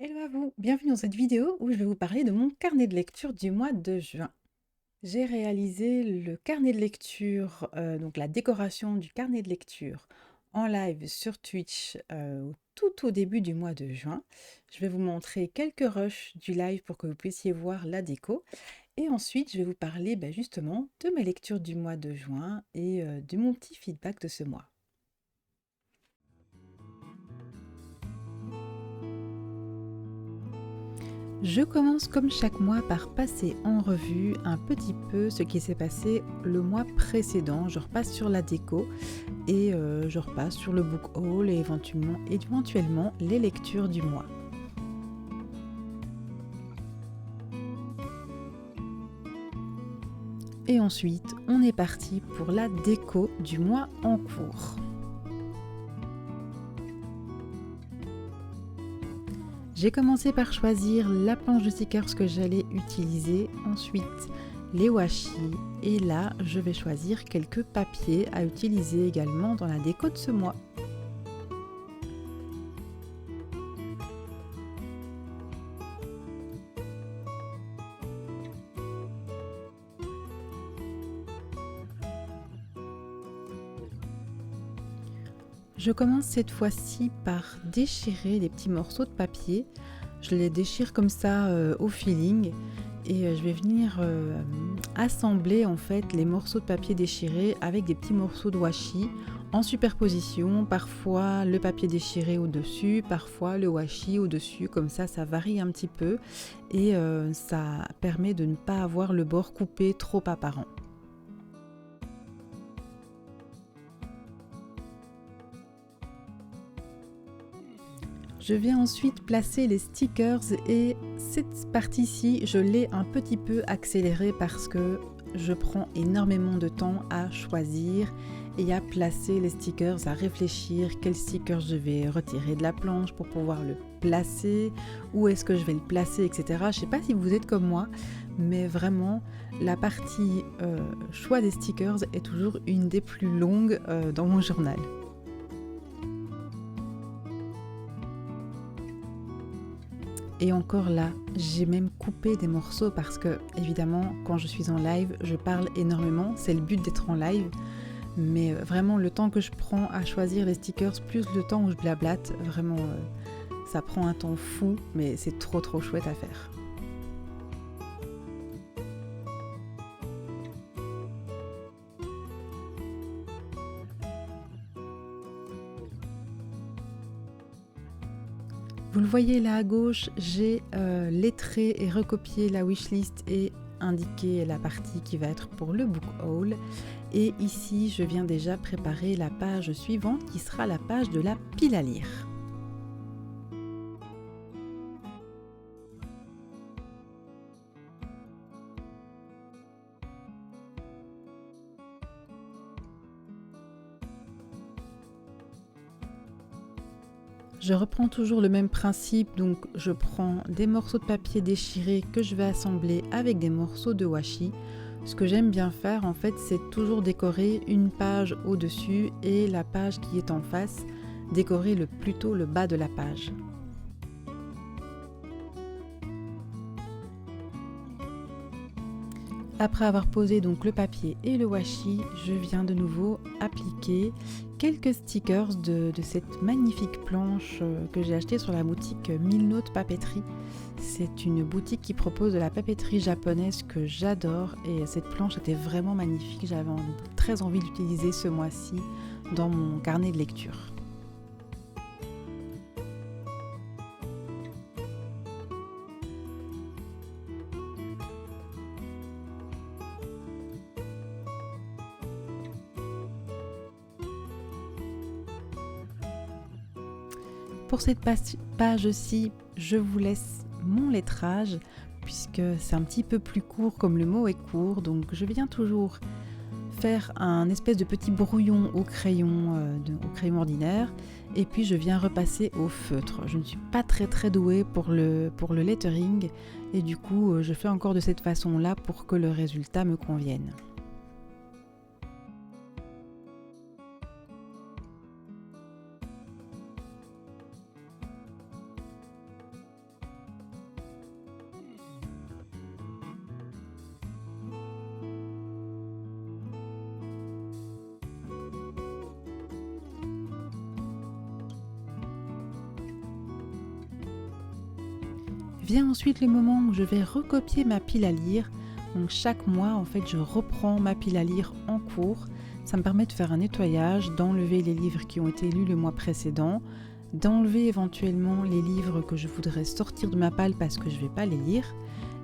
Hello à vous, bienvenue dans cette vidéo où je vais vous parler de mon carnet de lecture du mois de juin. J'ai réalisé le carnet de lecture, donc la décoration du carnet de lecture en live sur Twitch tout au début du mois de juin. Je vais vous montrer quelques rushs du live pour que vous puissiez voir la déco. Et ensuite, je vais vous parler justement de mes lectures du mois de juin et de mon petit feedback de ce mois. Je commence comme chaque mois par passer en revue un petit peu ce qui s'est passé le mois précédent. Je repasse sur la déco et je repasse sur le book haul et éventuellement les lectures du mois. Et ensuite, on est parti pour la déco du mois en cours. J'ai commencé par choisir la planche de stickers que j'allais utiliser, ensuite les washi et là je vais choisir quelques papiers à utiliser également dans la déco de ce mois. Je commence cette fois-ci par déchirer les petits morceaux de papier. Je les déchire comme ça au feeling et je vais venir assembler en fait les morceaux de papier déchirés avec des petits morceaux de washi en superposition, parfois le papier déchiré au-dessus, parfois le washi au-dessus, comme ça varie un petit peu et ça permet de ne pas avoir le bord coupé trop apparent. Je viens ensuite placer les stickers et cette partie-ci, je l'ai un petit peu accélérée parce que je prends énormément de temps à choisir et à placer les stickers, à réfléchir quel sticker je vais retirer de la planche pour pouvoir le placer, où est-ce que je vais le placer, etc. Je ne sais pas si vous êtes comme moi, mais vraiment la partie choix des stickers est toujours une des plus longues dans mon journal. Et encore là, j'ai même coupé des morceaux parce que, évidemment, quand je suis en live, je parle énormément. C'est le but d'être en live. Mais vraiment, le temps que je prends à choisir les stickers, plus le temps où je blablate, vraiment, ça prend un temps fou. Mais c'est trop chouette à faire. Vous le voyez là à gauche, j'ai lettré et recopié la wishlist et indiqué la partie qui va être pour le book haul. Et ici, je viens déjà préparer la page suivante qui sera la page de la pile à lire. Je reprends toujours le même principe, donc je prends des morceaux de papier déchirés que je vais assembler avec des morceaux de washi. Ce que j'aime bien faire en fait, c'est toujours décorer une page au-dessus et la page qui est en face, décorer plutôt le bas de la page. Après avoir posé donc le papier et le washi, je viens de nouveau appliquer quelques stickers de cette magnifique planche que j'ai achetée sur la boutique 1000 Notes Papeterie. C'est une boutique qui propose de la papeterie japonaise que j'adore et cette planche était vraiment magnifique. J'avais très envie d'utiliser ce mois-ci dans mon carnet de lecture. Pour cette page-ci, je vous laisse mon lettrage puisque c'est un petit peu plus court comme le mot est court, donc je viens toujours faire un espèce de petit brouillon au crayon ordinaire et puis je viens repasser au feutre. Je ne suis pas très douée pour le lettering et du coup je fais encore de cette façon-là pour que le résultat me convienne. Vient ensuite le moment où je vais recopier ma pile à lire. Donc chaque mois, en fait, je reprends ma pile à lire en cours. Ça me permet de faire un nettoyage, d'enlever les livres qui ont été lus le mois précédent, d'enlever éventuellement les livres que je voudrais sortir de ma pile parce que je ne vais pas les lire,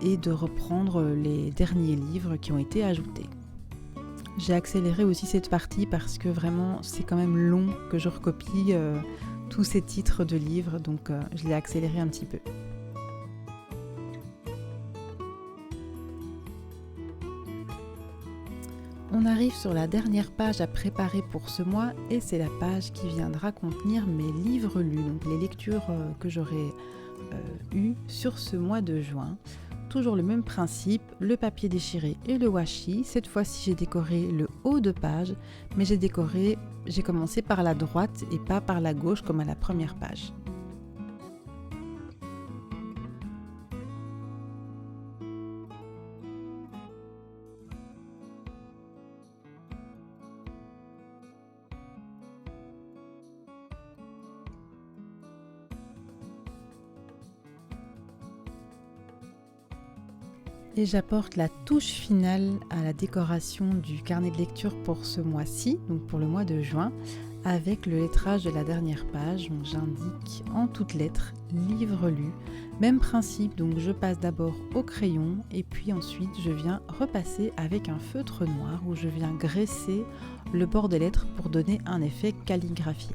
et de reprendre les derniers livres qui ont été ajoutés. J'ai accéléré aussi cette partie parce que vraiment c'est quand même long que je recopie tous ces titres de livres, donc je l'ai accéléré un petit peu. On arrive sur la dernière page à préparer pour ce mois et c'est la page qui viendra contenir mes livres lus, donc les lectures que j'aurai eues sur ce mois de juin. Toujours le même principe, le papier déchiré et le washi. Cette fois-ci j'ai décoré le haut de page, mais j'ai commencé par la droite et pas par la gauche comme à la première page. Et j'apporte la touche finale à la décoration du carnet de lecture pour ce mois-ci, donc pour le mois de juin, avec le lettrage de la dernière page. Donc j'indique en toutes lettres livre lu. Même principe, donc je passe d'abord au crayon et puis ensuite je viens repasser avec un feutre noir où je viens graisser le bord des lettres pour donner un effet calligraphié.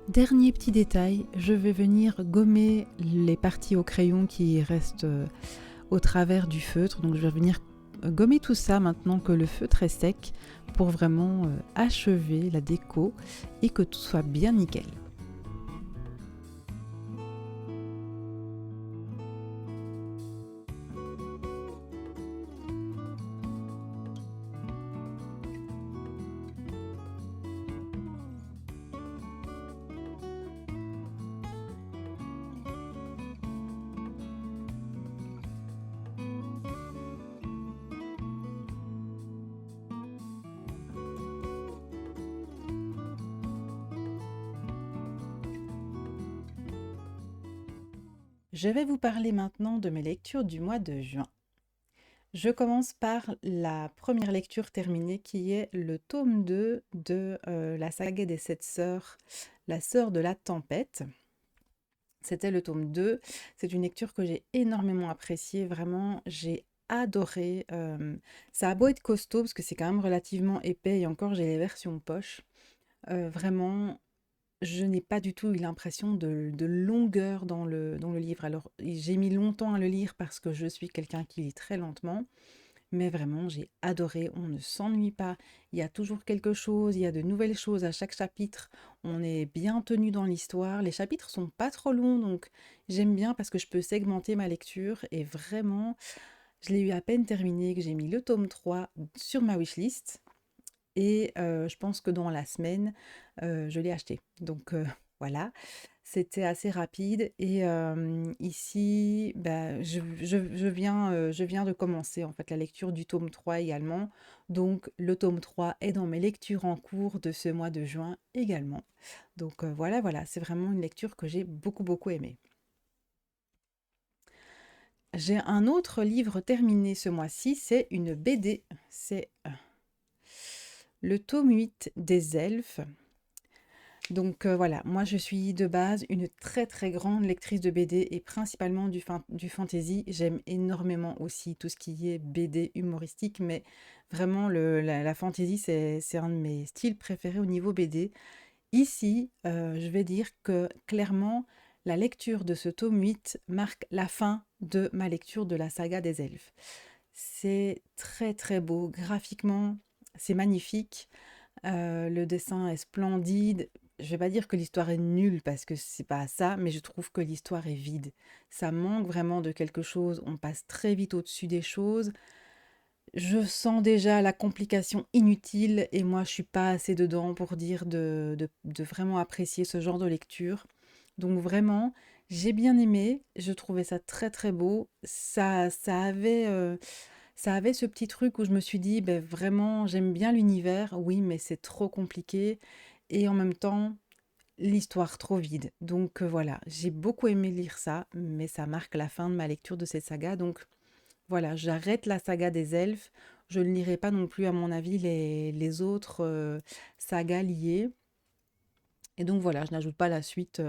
Dernier petit détail, je vais venir gommer les parties au crayon qui restent au travers du feutre. Donc je vais venir gommer tout ça maintenant que le feutre est sec pour vraiment achever la déco et que tout soit bien nickel. Je vais vous parler maintenant de mes lectures du mois de juin. Je commence par la première lecture terminée qui est le tome 2 de la saga des 7 sœurs, la sœur de la tempête. C'était le tome 2. C'est une lecture que j'ai énormément appréciée, vraiment j'ai adoré. Ça a beau être costaud parce que c'est quand même relativement épais et encore j'ai les versions poche. Vraiment, je n'ai pas du tout eu l'impression de longueur dans le livre. Alors, j'ai mis longtemps à le lire parce que je suis quelqu'un qui lit très lentement, mais vraiment, j'ai adoré. On ne s'ennuie pas. Il y a toujours quelque chose, il y a de nouvelles choses à chaque chapitre. On est bien tenu dans l'histoire. Les chapitres sont pas trop longs, donc j'aime bien parce que je peux segmenter ma lecture. Et vraiment, je l'ai eu à peine terminé, que j'ai mis le tome 3 sur ma wishlist. Et je pense que dans la semaine, je l'ai acheté. Donc voilà, c'était assez rapide. Et ici, bah, je viens de commencer en fait la lecture du tome 3 également. Donc le tome 3 est dans mes lectures en cours de ce mois de juin également. Donc voilà, c'est vraiment une lecture que j'ai beaucoup aimée. J'ai un autre livre terminé ce mois-ci, c'est une BD. C'est le tome 8 des elfes. Donc voilà, moi je suis de base une très très grande lectrice de BD et principalement du fantasy. J'aime énormément aussi tout ce qui est BD humoristique, mais vraiment la fantasy c'est un de mes styles préférés au niveau BD. Ici, je vais dire que clairement, la lecture de ce tome 8 marque la fin de ma lecture de la saga des elfes. C'est très très beau, graphiquement, c'est magnifique. Le dessin est splendide. Je vais pas dire que l'histoire est nulle parce que c'est pas ça, mais je trouve que l'histoire est vide. Ça manque vraiment de quelque chose. On passe très vite au-dessus des choses. Je sens déjà la complication inutile et moi je suis pas assez dedans pour dire de vraiment apprécier ce genre de lecture. Donc vraiment, j'ai bien aimé. Je trouvais ça très très beau. Ça avait ce petit truc où je me suis dit, ben vraiment, j'aime bien l'univers, oui, mais c'est trop compliqué. Et en même temps, l'histoire trop vide. Donc voilà, j'ai beaucoup aimé lire ça, mais ça marque la fin de ma lecture de cette saga. Donc voilà, j'arrête la saga des elfes. Je ne lirai pas non plus, à mon avis, les autres sagas liées. Et donc voilà, je n'ajoute pas la suite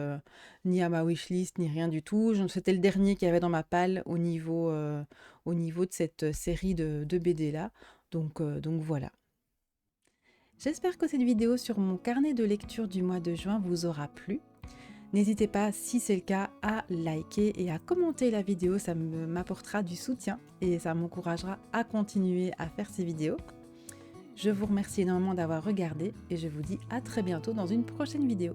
ni à ma wishlist, ni rien du tout. C'était le dernier qu'il y avait dans ma palle au niveau de cette série de BD là. Donc voilà. J'espère que cette vidéo sur mon carnet de lecture du mois de juin vous aura plu. N'hésitez pas, si c'est le cas, à liker et à commenter la vidéo, m'apportera du soutien et ça m'encouragera à continuer à faire ces vidéos. Je vous remercie énormément d'avoir regardé et je vous dis à très bientôt dans une prochaine vidéo.